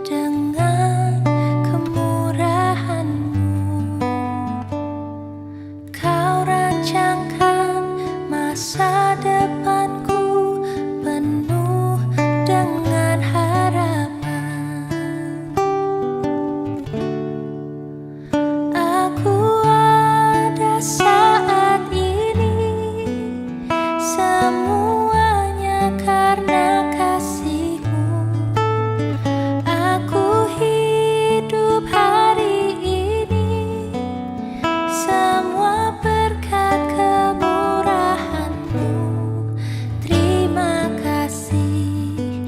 dengan kemurahan-Mu. Kau rancangkan masa depanku penuh dengan harapan. Aku ada saat ini, semuanya karena kasih-Mu. Aku hidup hari ini, semua berkat kemurahan-Mu. Terima kasih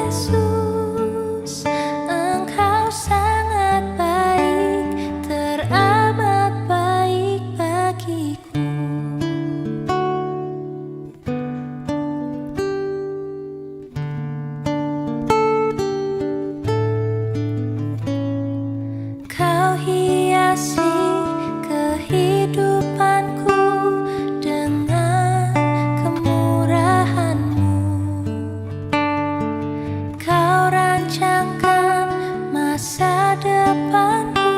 Yesus, Engkau sangat baik, teramat baik bagiku. Kau hiasi kehidupanku dengan kemurahan-Mu. Kau rancangkan masa depanku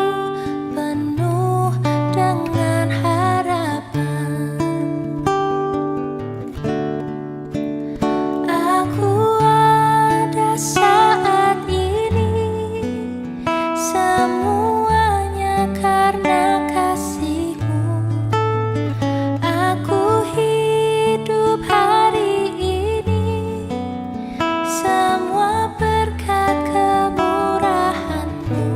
penuh dengan harapan. Aku ada saat ini, semuanya karena kasih-Mu. Aku hidup hari ini, semua berkat kemurahan-Mu.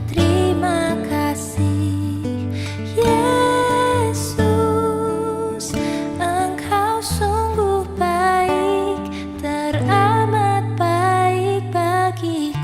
Terima kasih Yesus, Engkau sungguh baik, teramat baik bagiku.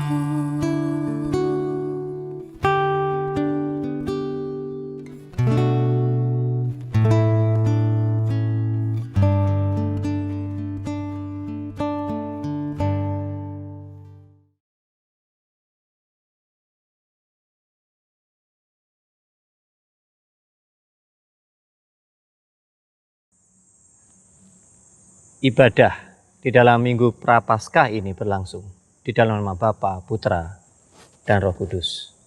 Ibadah di dalam Minggu Prapaskah ini berlangsung di dalam nama Bapa, Putra, dan Roh Kudus.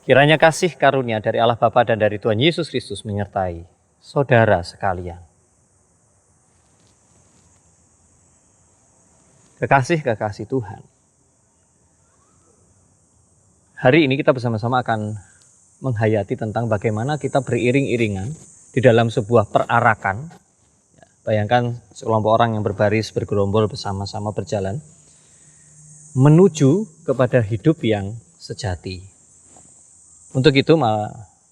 Kiranya kasih karunia dari Allah Bapa dan dari Tuhan Yesus Kristus menyertai saudara sekalian. Kekasih-kekasih Tuhan. Hari ini kita bersama-sama akan menghayati tentang bagaimana kita beriring-iringan di dalam sebuah perarakan. Bayangkan sekelompok orang yang berbaris, bergerombol bersama-sama berjalan menuju kepada hidup yang sejati. Untuk itu,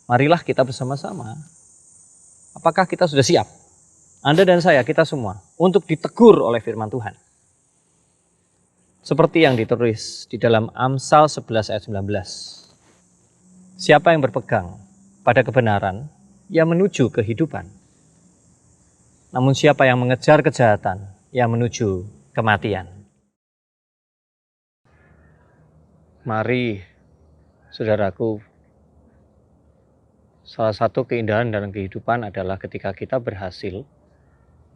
marilah kita bersama-sama. Apakah kita sudah siap? Anda dan saya, kita semua, untuk ditegur oleh firman Tuhan. Seperti yang ditulis di dalam Amsal 11 ayat 19. Siapa yang berpegang pada kebenaran, ia menuju kehidupan. Namun siapa yang mengejar kejahatan, ia menuju kematian. Mari, saudaraku, salah satu keindahan dalam kehidupan adalah ketika kita berhasil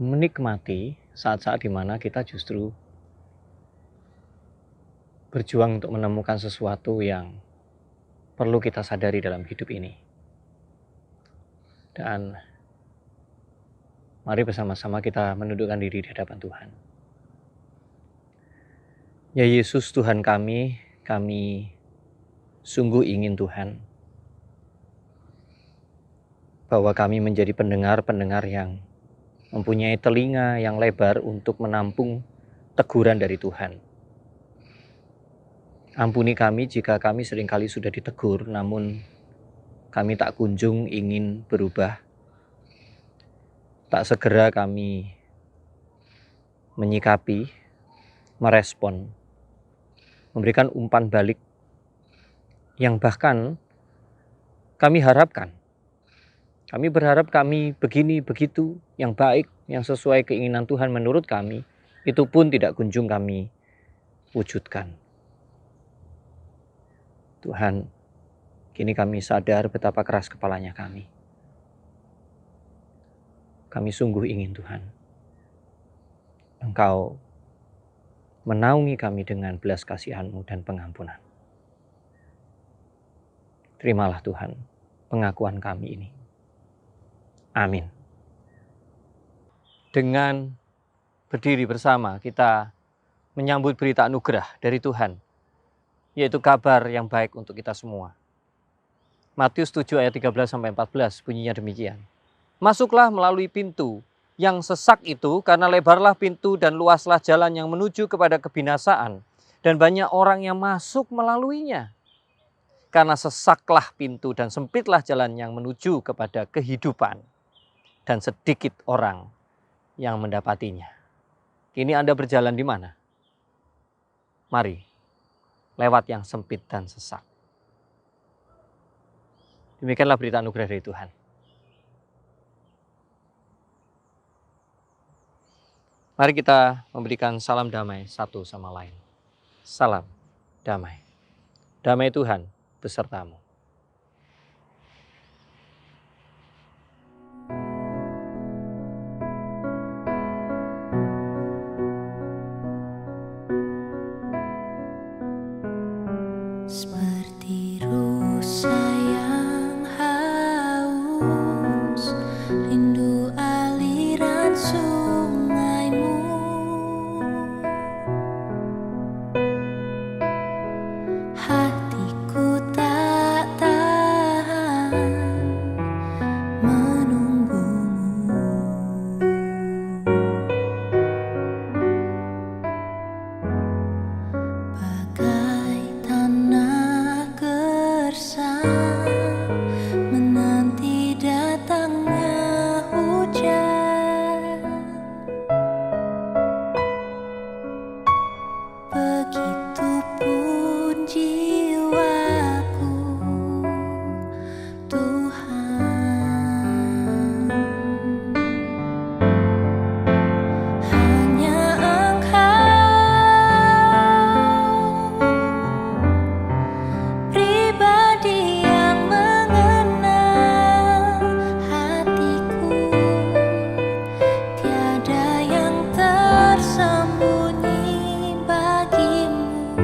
menikmati saat-saat di mana kita justru berjuang untuk menemukan sesuatu yang perlu kita sadari dalam hidup ini. Dan mari bersama-sama kita menundukkan diri di hadapan Tuhan. Ya Yesus Tuhan kami sungguh ingin Tuhan bahwa kami menjadi pendengar-pendengar yang mempunyai telinga yang lebar untuk menampung teguran dari Tuhan. Ampuni kami jika kami seringkali sudah ditegur, namun kami tak kunjung ingin berubah. Tak segera kami menyikapi, merespon, memberikan umpan balik yang bahkan kami harapkan. Kami berharap kami begini, begitu, yang baik, yang sesuai keinginan Tuhan menurut kami, itu pun tidak kunjung kami wujudkan. Tuhan, kini kami sadar betapa keras kepalanya kami. Kami sungguh ingin Tuhan, Engkau menaungi kami dengan belas kasihan-Mu dan pengampunan. Terimalah Tuhan pengakuan kami ini. Amin. Dengan berdiri bersama kita menyambut berita anugerah dari Tuhan, yaitu kabar yang baik untuk kita semua. Matius 7 ayat 13-14 bunyinya demikian. Masuklah melalui pintu yang sesak itu, karena lebarlah pintu dan luaslah jalan yang menuju kepada kebinasaan, dan banyak orang yang masuk melaluinya. Karena sesaklah pintu dan sempitlah jalan yang menuju kepada kehidupan, dan sedikit orang yang mendapatinya. Kini Anda berjalan di mana? Mari, lewat yang sempit dan sesak. Demikianlah berita anugerah dari Tuhan. Mari kita memberikan salam damai satu sama lain. Salam damai. Damai Tuhan besertamu. Seperti rusa yang haus, rindu aliran sungaimu. Hatiku tak tahan menunggumu. Bagai tanah gersang menanti datangnya hujan. Begitupun jiwaku, Tuhan. Hanya Engkau, pribadi yang mengenal hatiku. Tiada yang tersembunyi bagimu.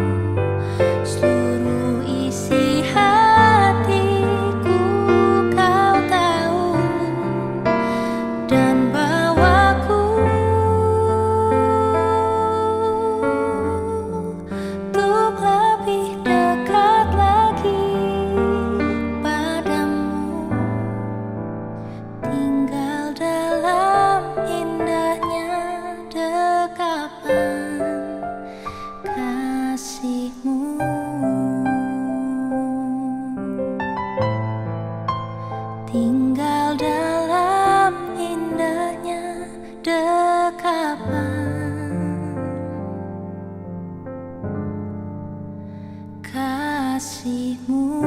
Seluruh isi hatiku Kau tahu, dan bawaku untuk lebih dekat lagi padamu. Tinggal dalam indahnya dekapan kasih-Mu. Tinggal dalam indahnya dekapan kasih-Mu.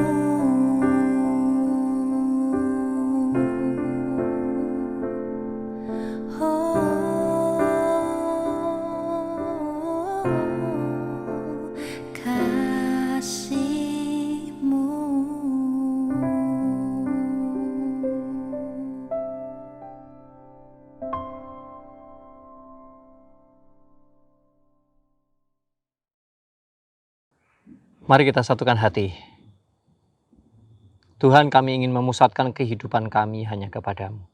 Mari kita satukan hati. Tuhan, kami ingin memusatkan kehidupan kami hanya kepadamu,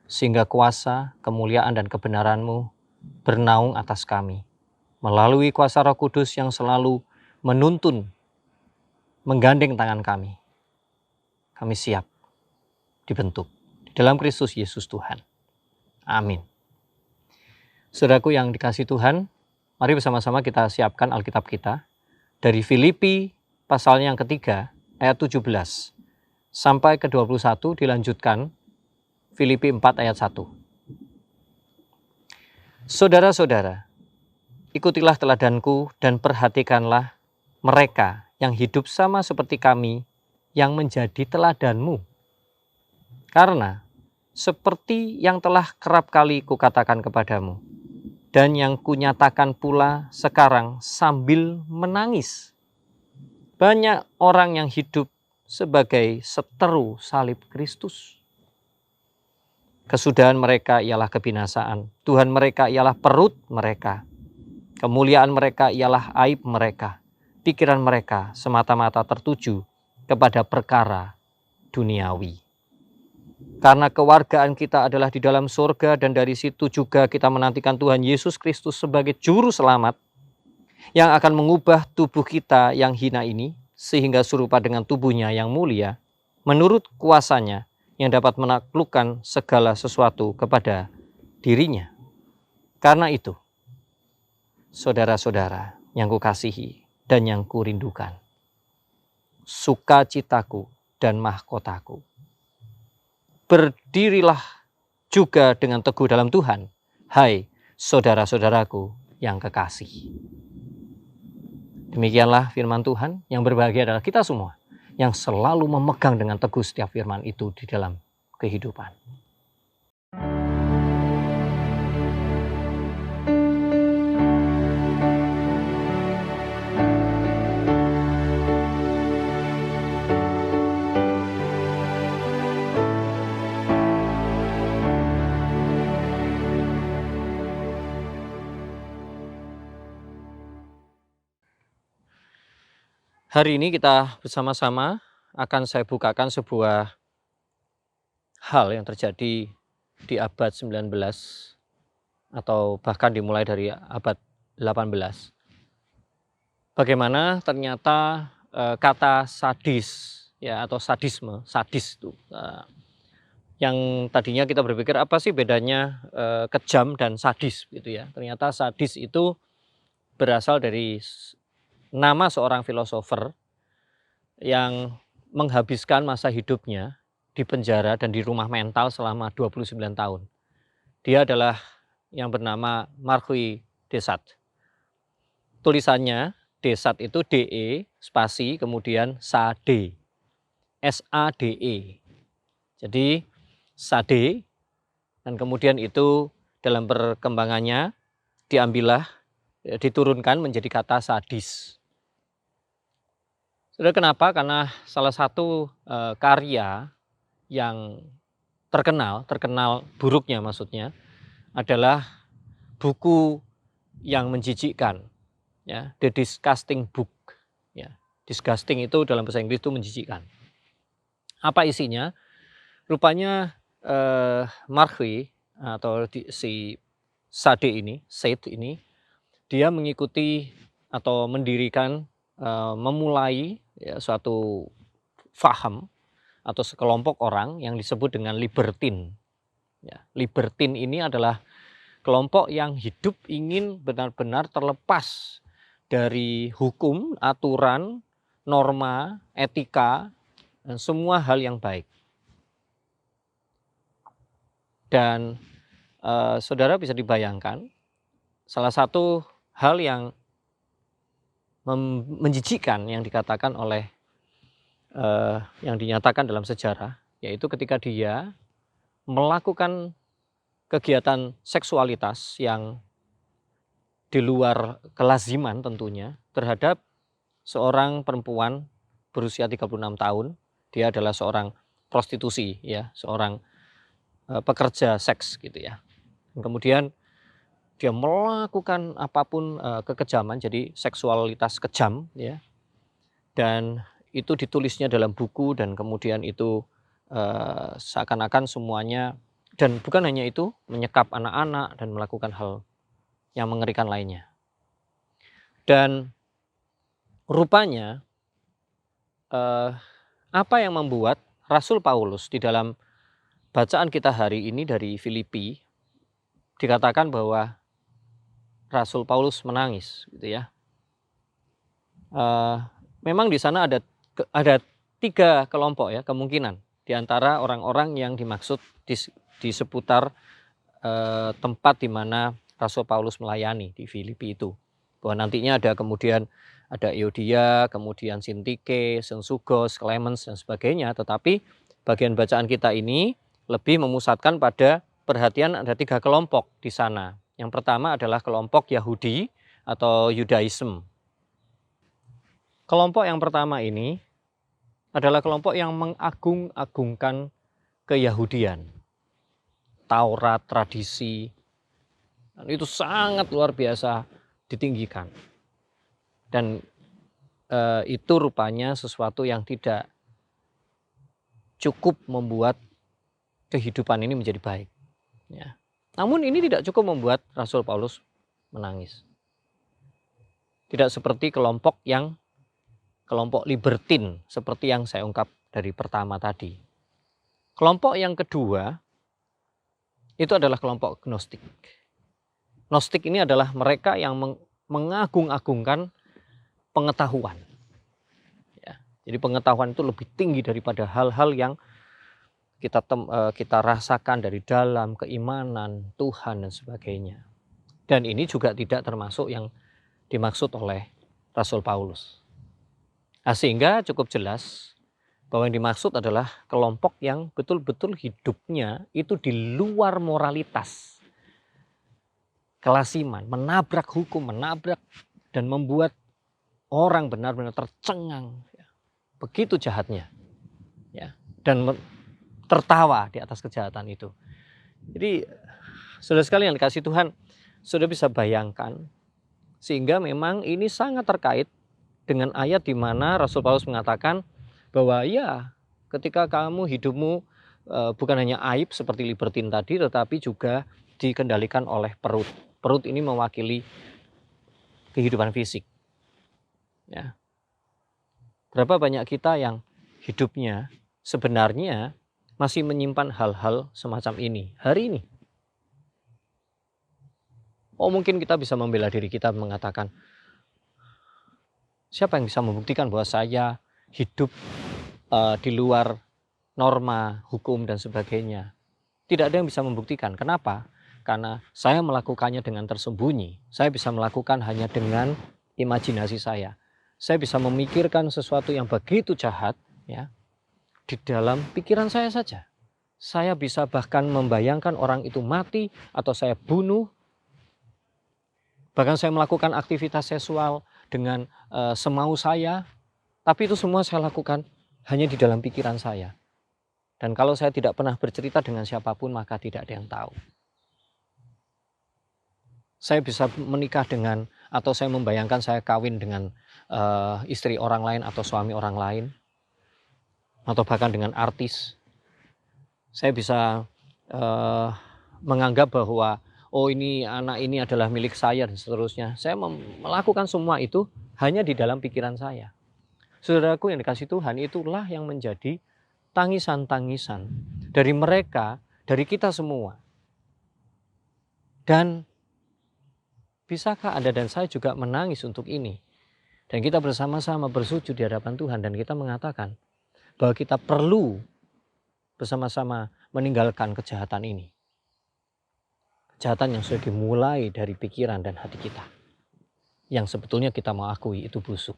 sehingga kuasa, kemuliaan, dan kebenaran-Mu bernaung atas kami, melalui kuasa Roh Kudus yang selalu menuntun, menggandeng tangan kami. Kami siap dibentuk di dalam Kristus Yesus Tuhan. Amin. Saudaraku yang dikasihi Tuhan, mari bersama-sama kita siapkan Alkitab kita dari Filipi pasalnya yang ketiga ayat 17 sampai ke 21, dilanjutkan Filipi 4 ayat 1. Saudara-saudara, ikutilah teladanku dan perhatikanlah mereka yang hidup sama seperti kami, yang menjadi teladanmu. Karena seperti yang telah kerap kali kukatakan kepadamu, dan yang kunyatakan pula sekarang sambil menangis. Banyak orang yang hidup sebagai seteru salib Kristus. Kesudahan mereka ialah kebinasaan. Tuhan mereka ialah perut mereka. Kemuliaan mereka ialah aib mereka. Pikiran mereka semata-mata tertuju kepada perkara duniawi. Karena kewargaan kita adalah di dalam surga dan dari situ juga kita menantikan Tuhan Yesus Kristus sebagai juru selamat yang akan mengubah tubuh kita yang hina ini sehingga serupa dengan tubuhnya yang mulia menurut kuasanya yang dapat menaklukkan segala sesuatu kepada dirinya. Karena itu, saudara-saudara yang kukasihi dan yang kurindukan, sukacitaku dan mahkotaku, berdirilah juga dengan teguh dalam Tuhan, hai saudara-saudaraku yang kekasih. Demikianlah firman Tuhan, yang berbahagia adalah kita semua yang selalu memegang dengan teguh setiap firman itu di dalam kehidupan. Hari ini kita bersama-sama akan saya bukakan sebuah hal yang terjadi di abad 19 atau bahkan dimulai dari abad 18. Bagaimana ternyata kata sadis ya atau sadisme, sadis itu yang tadinya kita berpikir apa sih bedanya kejam dan sadis gitu ya. Ternyata sadis itu berasal dari nama seorang filosofer yang menghabiskan masa hidupnya di penjara dan di rumah mental selama 29 tahun. Dia adalah yang bernama Marquis de Sade. Tulisannya de Sade itu DE spasi kemudian Sade. SADE. Jadi Sade dan kemudian itu dalam perkembangannya diambillah diturunkan menjadi kata sadis. Saudara, kenapa? Karena salah satu karya yang terkenal buruknya maksudnya adalah buku yang menjijikkan, ya, The Disgusting Book. Ya, disgusting itu dalam bahasa Inggris itu menjijikkan. Apa isinya? Rupanya Marquis atau si Sade ini, dia mengikuti atau mendirikan, memulai ya, suatu faham atau sekelompok orang yang disebut dengan libertin. Ya, libertin ini adalah kelompok yang hidup ingin benar-benar terlepas dari hukum, aturan, norma, etika, dan semua hal yang baik. Dan saudara bisa dibayangkan salah satu hal yang menjijikkan yang dikatakan oleh yang dinyatakan dalam sejarah, yaitu ketika dia melakukan kegiatan seksualitas yang di luar kelaziman tentunya terhadap seorang perempuan berusia 36 tahun. Dia adalah seorang prostitusi, ya, seorang pekerja seks gitu ya. Dan kemudian dia melakukan apapun kekejaman, jadi seksualitas kejam, ya. Dan itu ditulisnya dalam buku dan kemudian itu seakan-akan semuanya, dan bukan hanya itu, menyekap anak-anak dan melakukan hal yang mengerikan lainnya. Dan rupanya apa yang membuat Rasul Paulus di dalam bacaan kita hari ini dari Filipi dikatakan bahwa Rasul Paulus menangis, gitu ya. Memang di sana ada 3 kelompok ya kemungkinan di antara orang-orang yang dimaksud di seputar tempat di mana Rasul Paulus melayani di Filipi itu. Bahwa nantinya ada kemudian ada Euodia, kemudian Sintike, Sensugos, Clemens dan sebagainya, tetapi bagian bacaan kita ini lebih memusatkan pada perhatian ada 3 kelompok di sana. Yang pertama adalah kelompok Yahudi atau Yudaism. Kelompok yang pertama ini adalah kelompok yang mengagung-agungkan keyahudian, Taurat, tradisi, dan itu sangat luar biasa ditinggikan. Dan itu rupanya sesuatu yang tidak cukup membuat kehidupan ini menjadi baik. Ya. Namun ini tidak cukup membuat Rasul Paulus menangis. Tidak seperti kelompok libertin seperti yang saya ungkap dari pertama tadi. Kelompok yang kedua itu adalah kelompok Gnostik. Gnostik ini adalah mereka yang mengagung-agungkan pengetahuan. Ya, jadi pengetahuan itu lebih tinggi daripada hal-hal yang kita rasakan dari dalam keimanan Tuhan dan sebagainya. Dan ini juga tidak termasuk yang dimaksud oleh Rasul Paulus. Nah, sehingga cukup jelas bahwa yang dimaksud adalah kelompok yang betul-betul hidupnya itu di luar moralitas, kelasiman, menabrak hukum, menabrak dan membuat orang benar-benar tercengang. Begitu jahatnya. Ya, dan tertawa di atas kejahatan itu. Jadi saudara sekalian yang dikasihi Tuhan, sudah bisa bayangkan sehingga memang ini sangat terkait dengan ayat di mana Rasul Paulus mengatakan bahwa ya ketika kamu hidupmu bukan hanya aib seperti libertin tadi, tetapi juga dikendalikan oleh perut. Perut ini mewakili kehidupan fisik. Ya. Berapa banyak kita yang hidupnya sebenarnya masih menyimpan hal-hal semacam ini hari ini. Oh, mungkin kita bisa membela diri kita mengatakan, siapa yang bisa membuktikan bahwa saya hidup di luar norma, hukum dan sebagainya? Tidak ada yang bisa membuktikan. Kenapa? Karena saya melakukannya dengan tersembunyi. Saya bisa melakukan hanya dengan imajinasi saya. Saya bisa memikirkan sesuatu yang begitu jahat, ya, di dalam pikiran saya saja. Saya bisa bahkan membayangkan orang itu mati atau saya bunuh. Bahkan saya melakukan aktivitas seksual dengan semau saya. Tapi itu semua saya lakukan hanya di dalam pikiran saya. Dan kalau saya tidak pernah bercerita dengan siapapun, maka tidak ada yang tahu. Saya bisa menikah dengan, atau saya membayangkan saya kawin dengan istri orang lain atau suami orang lain. Atau bahkan dengan artis. Saya bisa menganggap bahwa oh ini anak ini adalah milik saya dan seterusnya. Saya melakukan semua itu hanya di dalam pikiran saya. Saudaraku yang dikasihi Tuhan, itulah yang menjadi tangisan-tangisan dari mereka, dari kita semua. Dan bisakah Anda dan saya juga menangis untuk ini? Dan kita bersama-sama bersujud di hadapan Tuhan dan kita mengatakan bahwa kita perlu bersama-sama meninggalkan kejahatan ini. Kejahatan yang sudah dimulai dari pikiran dan hati kita. Yang sebetulnya kita mau akui itu busuk.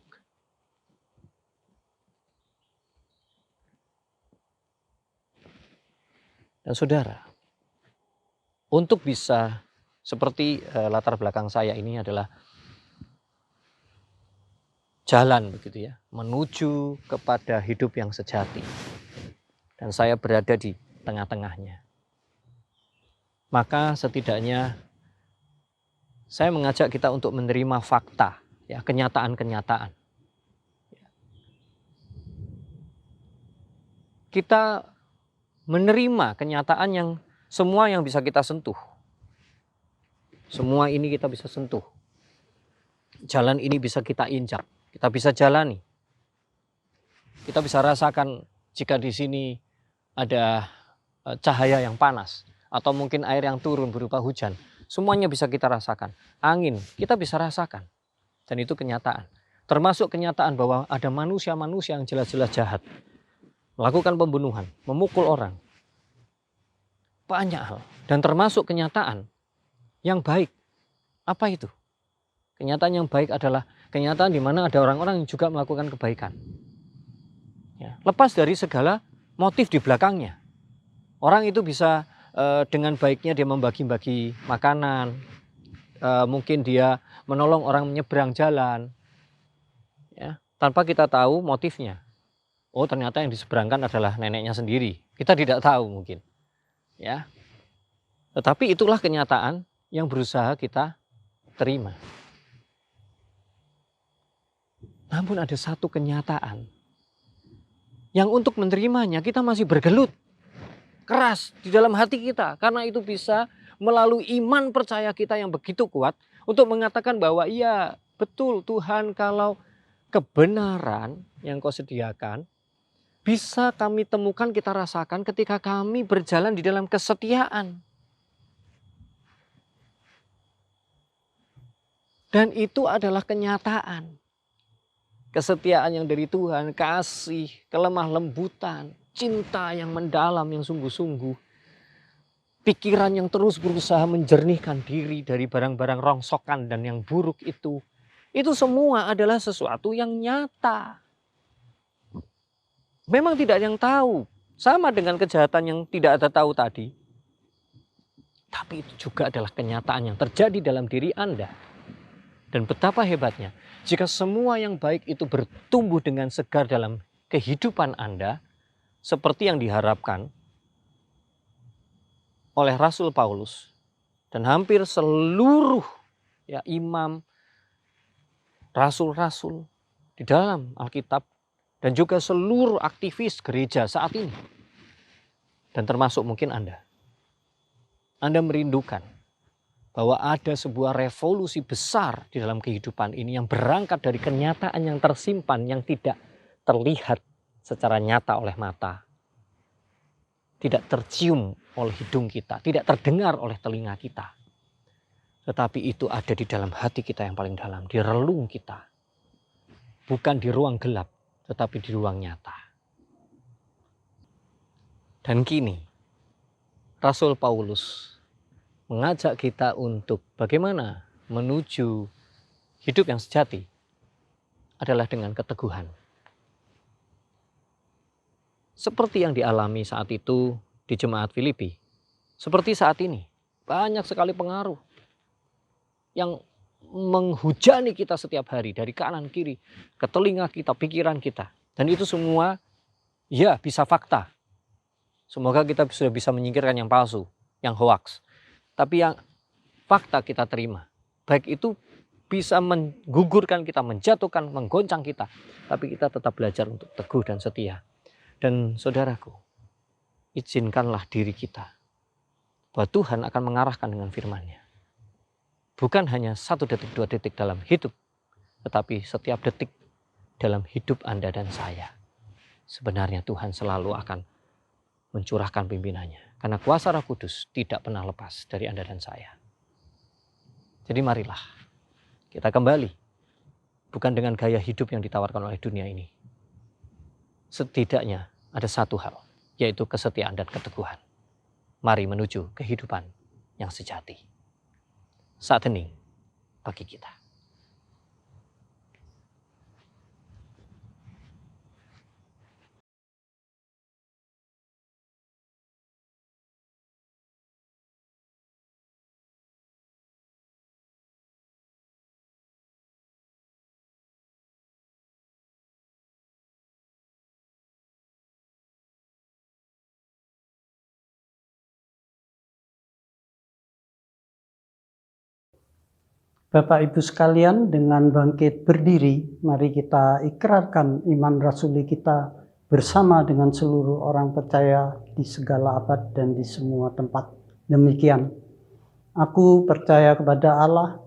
Dan saudara, untuk bisa seperti latar belakang saya ini adalah jalan begitu ya, menuju kepada hidup yang sejati. Dan saya berada di tengah-tengahnya. Maka setidaknya saya mengajak kita untuk menerima fakta, ya, kenyataan-kenyataan. Kita menerima kenyataan yang semua yang bisa kita sentuh. Semua ini kita bisa sentuh. Jalan ini bisa kita injak, kita bisa jalani. Kita bisa rasakan jika di sini ada cahaya yang panas atau mungkin air yang turun berupa hujan. Semuanya bisa kita rasakan. Angin kita bisa rasakan. Dan itu kenyataan. Termasuk kenyataan bahwa ada manusia-manusia yang jelas-jelas jahat. Melakukan pembunuhan, memukul orang. Banyak hal. Dan termasuk kenyataan yang baik. Apa itu? Kenyataan yang baik adalah kenyataan di mana ada orang-orang yang juga melakukan kebaikan. Ya, lepas dari segala motif di belakangnya. Orang itu bisa dengan baiknya dia membagi-bagi makanan, mungkin dia menolong orang menyeberang jalan, ya, tanpa kita tahu motifnya. Oh, ternyata yang diseberangkan adalah neneknya sendiri. Kita tidak tahu mungkin, ya. Tetapi itulah kenyataan yang berusaha kita terima. Namun ada satu kenyataan yang untuk menerimanya kita masih bergelut keras di dalam hati kita, karena itu bisa melalui iman percaya kita yang begitu kuat untuk mengatakan bahwa iya betul Tuhan, kalau kebenaran yang Kau sediakan bisa kami temukan, kita rasakan ketika kami berjalan di dalam kesetiaan. Dan itu adalah kenyataan. Kesetiaan yang dari Tuhan, kasih, kelemah lembutan, cinta yang mendalam, yang sungguh-sungguh. Pikiran yang terus berusaha menjernihkan diri dari barang-barang rongsokan dan yang buruk itu. Itu semua adalah sesuatu yang nyata. Memang tidak ada yang tahu. Sama dengan kejahatan yang tidak ada tahu tadi. Tapi itu juga adalah kenyataan yang terjadi dalam diri Anda. Dan betapa hebatnya jika semua yang baik itu bertumbuh dengan segar dalam kehidupan Anda, seperti yang diharapkan oleh Rasul Paulus dan hampir seluruh imam, rasul-rasul di dalam Alkitab, dan juga seluruh aktivis gereja saat ini. Dan termasuk mungkin Anda. Anda merindukan bahwa ada sebuah revolusi besar di dalam kehidupan ini yang berangkat dari kenyataan yang tersimpan, yang tidak terlihat secara nyata oleh mata, tidak tercium oleh hidung kita, tidak terdengar oleh telinga kita. Tetapi itu ada di dalam hati kita yang paling dalam, di relung kita. Bukan di ruang gelap, tetapi di ruang nyata. Dan kini, Rasul Paulus mengajak kita untuk bagaimana menuju hidup yang sejati adalah dengan keteguhan. Seperti yang dialami saat itu di jemaat Filipi. Seperti saat ini, banyak sekali pengaruh yang menghujani kita setiap hari dari kanan kiri ke telinga kita, pikiran kita. Dan itu semua ya bisa fakta. Semoga kita sudah bisa menyingkirkan yang palsu, yang hoaks. Tapi yang fakta kita terima. Baik itu bisa menggugurkan kita, menjatuhkan, menggoncang kita. Tapi kita tetap belajar untuk teguh dan setia. Dan saudaraku, izinkanlah diri kita bahwa Tuhan akan mengarahkan dengan firman-Nya. Bukan hanya 1 detik, 2 detik dalam hidup, tetapi setiap detik dalam hidup Anda dan saya. Sebenarnya Tuhan selalu akan mencurahkan pimpinannya. Karena kuasa Roh Kudus tidak pernah lepas dari Anda dan saya. Jadi marilah kita kembali. Bukan dengan gaya hidup yang ditawarkan oleh dunia ini. Setidaknya ada satu hal, yaitu kesetiaan dan keteguhan. Mari menuju kehidupan yang sejati. Saat hening bagi kita. Bapak Ibu sekalian, dengan bangkit berdiri, mari kita ikrarkan iman rasuli kita bersama dengan seluruh orang percaya di segala abad dan di semua tempat. Demikian, aku percaya kepada Allah,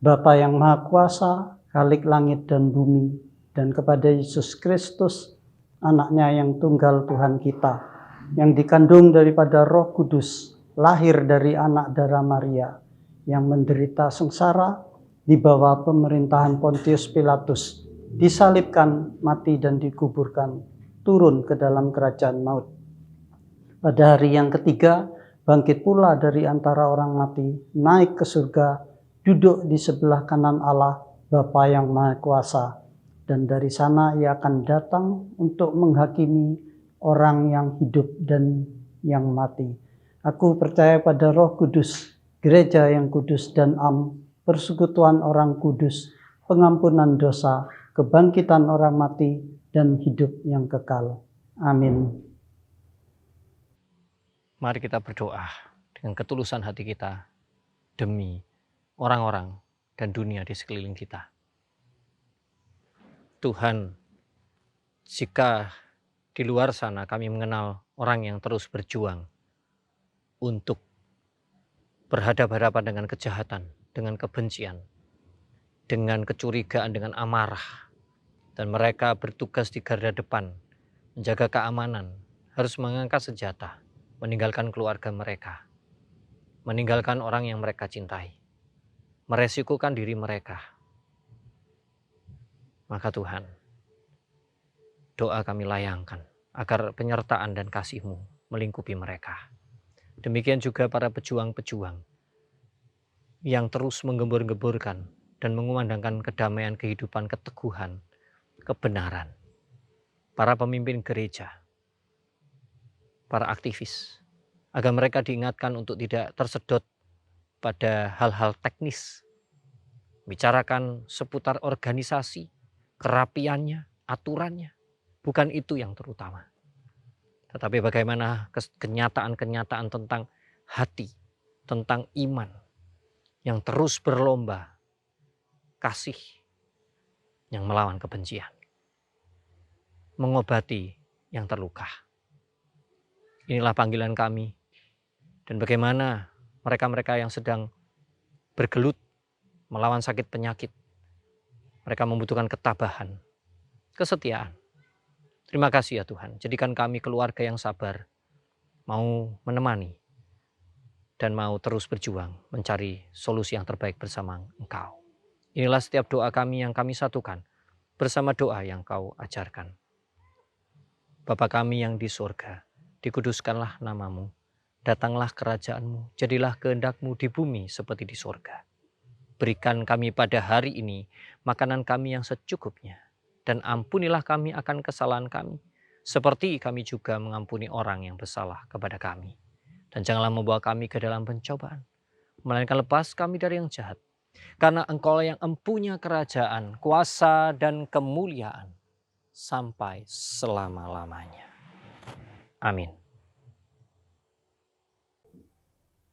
Bapa yang Maha Kuasa, Khalik langit dan bumi, dan kepada Yesus Kristus, anaknya yang tunggal Tuhan kita, yang dikandung daripada Roh Kudus, lahir dari anak darah Maria, yang menderita sengsara di bawah pemerintahan Pontius Pilatus, disalibkan, mati dan dikuburkan, turun ke dalam kerajaan maut. Pada hari yang ketiga, bangkit pula dari antara orang mati, naik ke surga, duduk di sebelah kanan Allah, Bapa yang Maha Kuasa, dan dari sana Ia akan datang untuk menghakimi orang yang hidup dan yang mati. Aku percaya pada Roh Kudus, gereja yang kudus dan persekutuan orang kudus, pengampunan dosa, kebangkitan orang mati, dan hidup yang kekal. Amin. Mari kita berdoa dengan ketulusan hati kita demi orang-orang dan dunia di sekeliling kita. Tuhan, jika di luar sana kami mengenal orang yang terus berjuang untuk berhadapan-hadapan dengan kejahatan, dengan kebencian, dengan kecurigaan, dengan amarah, dan mereka bertugas di garda depan, menjaga keamanan, harus mengangkat senjata, meninggalkan keluarga mereka, meninggalkan orang yang mereka cintai, meresikukan diri mereka. Maka Tuhan, doa kami layangkan agar penyertaan dan kasih-Mu melingkupi mereka. Demikian juga para pejuang-pejuang yang terus menggembur-gemburkan dan mengumandangkan kedamaian kehidupan, keteguhan, kebenaran. Para pemimpin gereja, para aktivis, agar mereka diingatkan untuk tidak tersedot pada hal-hal teknis, bicarakan seputar organisasi, kerapiannya, aturannya. Bukan itu yang terutama. Tetapi bagaimana kenyataan-kenyataan tentang hati, tentang iman yang terus berlomba, kasih yang melawan kebencian, mengobati yang terluka. Inilah panggilan kami. Dan bagaimana mereka-mereka yang sedang bergelut melawan sakit penyakit, mereka membutuhkan ketabahan, kesetiaan. Terima kasih ya Tuhan, jadikan kami keluarga yang sabar, mau menemani, dan mau terus berjuang mencari solusi yang terbaik bersama Engkau. Inilah setiap doa kami yang kami satukan bersama doa yang Kau ajarkan. Bapa kami yang di surga, dikuduskanlah nama-Mu, datanglah kerajaan-Mu, jadilah kehendak-Mu di bumi seperti di surga. Berikan kami pada hari ini makanan kami yang secukupnya, dan ampunilah kami akan kesalahan kami, seperti kami juga mengampuni orang yang bersalah kepada kami. Dan janganlah membawa kami ke dalam pencobaan, melainkan lepas kami dari yang jahat. Karena Engkau yang empunya kerajaan, kuasa, dan kemuliaan sampai selama-lamanya. Amin.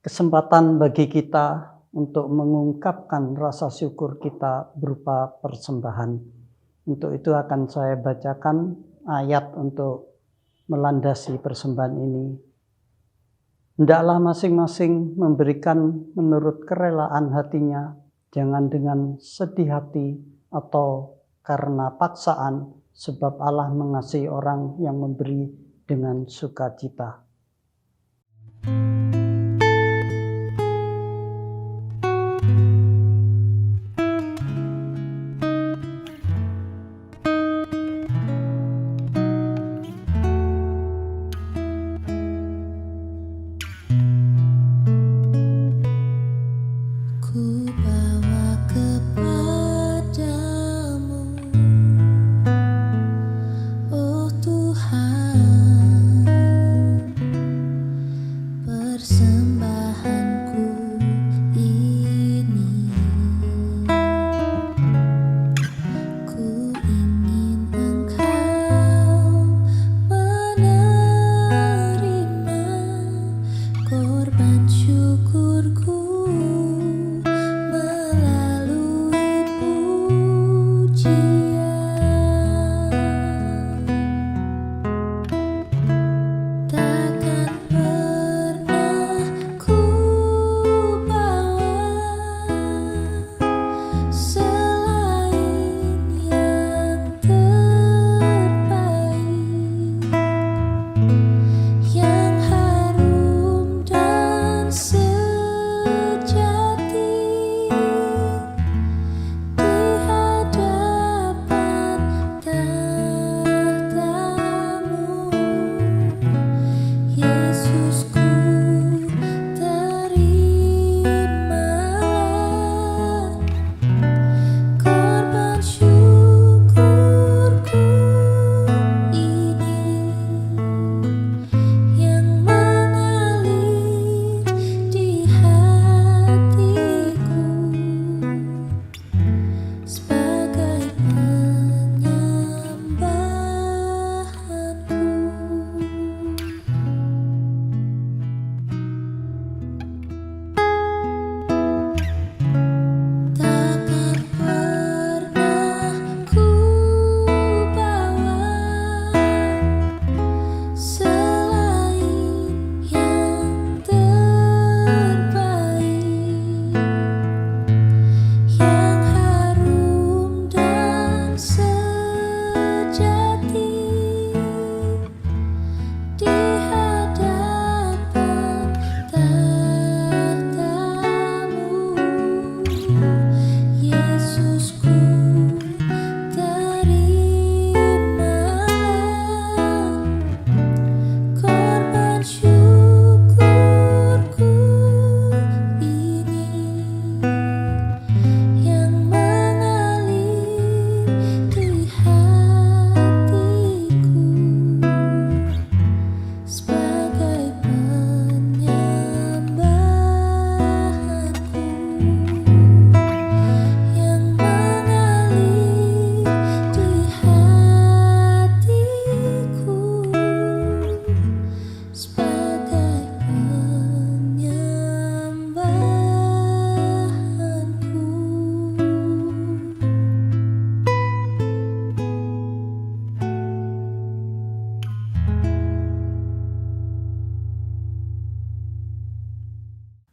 Kesempatan bagi kita untuk mengungkapkan rasa syukur kita berupa persembahan. Untuk itu akan saya bacakan ayat untuk melandasi persembahan ini. Hendaklah masing-masing memberikan menurut kerelaan hatinya, jangan dengan sedih hati atau karena paksaan, sebab Allah mengasihi orang yang memberi dengan sukacita. Ku bawa kepadamu, oh Tuhan,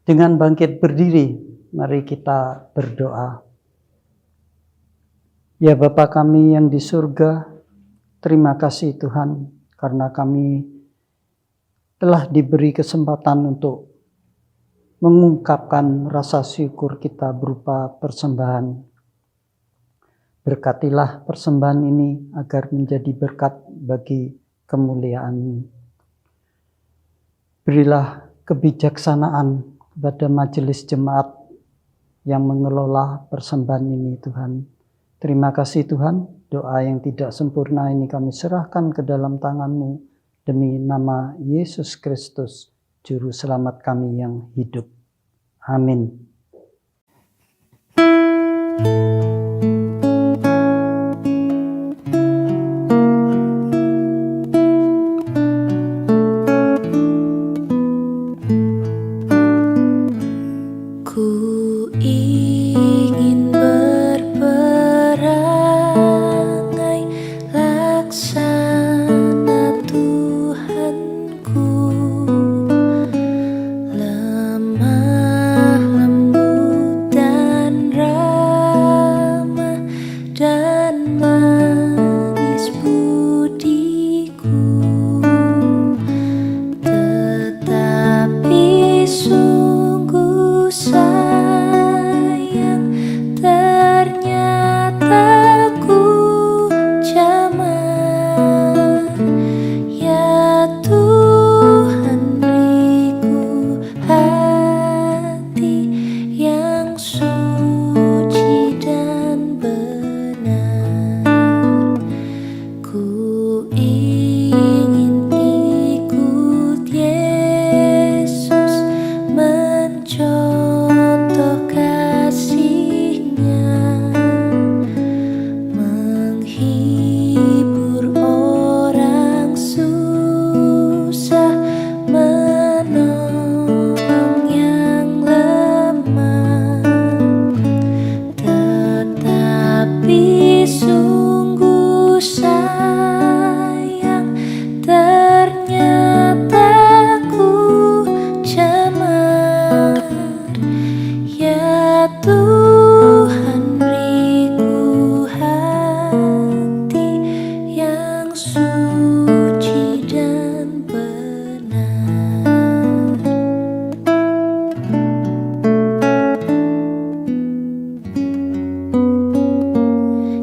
Dengan bangkit berdiri, mari kita berdoa. Ya Bapa kami yang di surga, terima kasih Tuhan karena kami telah diberi kesempatan untuk mengungkapkan rasa syukur kita berupa persembahan. Berkatilah persembahan ini agar menjadi berkat bagi kemuliaan. Berilah kebijaksanaan kepada majelis jemaat yang mengelola persembahan ini Tuhan. Terima kasih Tuhan, doa yang tidak sempurna ini kami serahkan ke dalam tangan-Mu demi nama Yesus Kristus, Juru Selamat kami yang hidup. Amin. Ku ingin berperangai laksana Tuhanku, lemah lembut dan ramah dan manis budiku, tetapi sungguh sayang ternyata ku jamah. Ya Tuhan, beriku hati yang suci dan benar. Ku ingin ikut Yesus, mencontoh kasih-Nya, menghibur orang susah, menolong yang lemah. Tetapi sungguh sayang ternyata ku jamah. Ya Tuhan, beriku hati yang suci dan benar.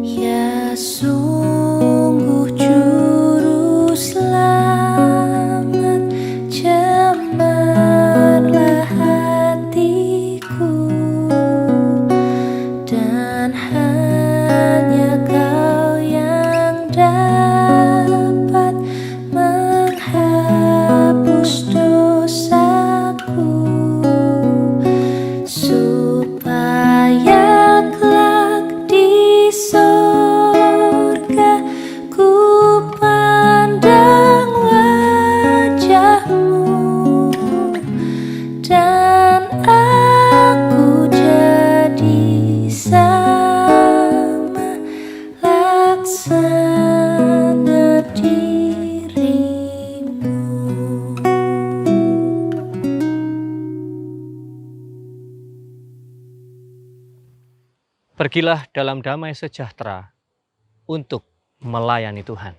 Ya sungguh Juru Selamat, cemarlah hatiku, dan hanya Kau yang dapat menghapus dosaku, supaya kelak di sorga ku pandang wajah-Mu, dan aku jadi sama laksana diri-Mu. Pergilah dalam damai sejahtera untuk melayani Tuhan.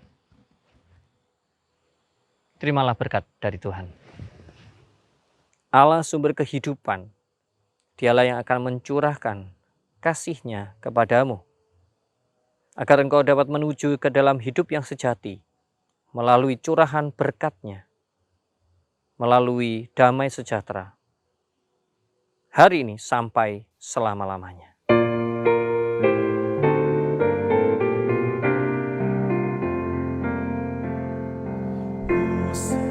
Terimalah berkat dari Tuhan. Allah sumber kehidupan, Dialah yang akan mencurahkan kasih-Nya kepadamu, agar engkau dapat menuju ke dalam hidup yang sejati, melalui curahan berkat-Nya, melalui damai sejahtera, hari ini sampai selama-lamanya. Ku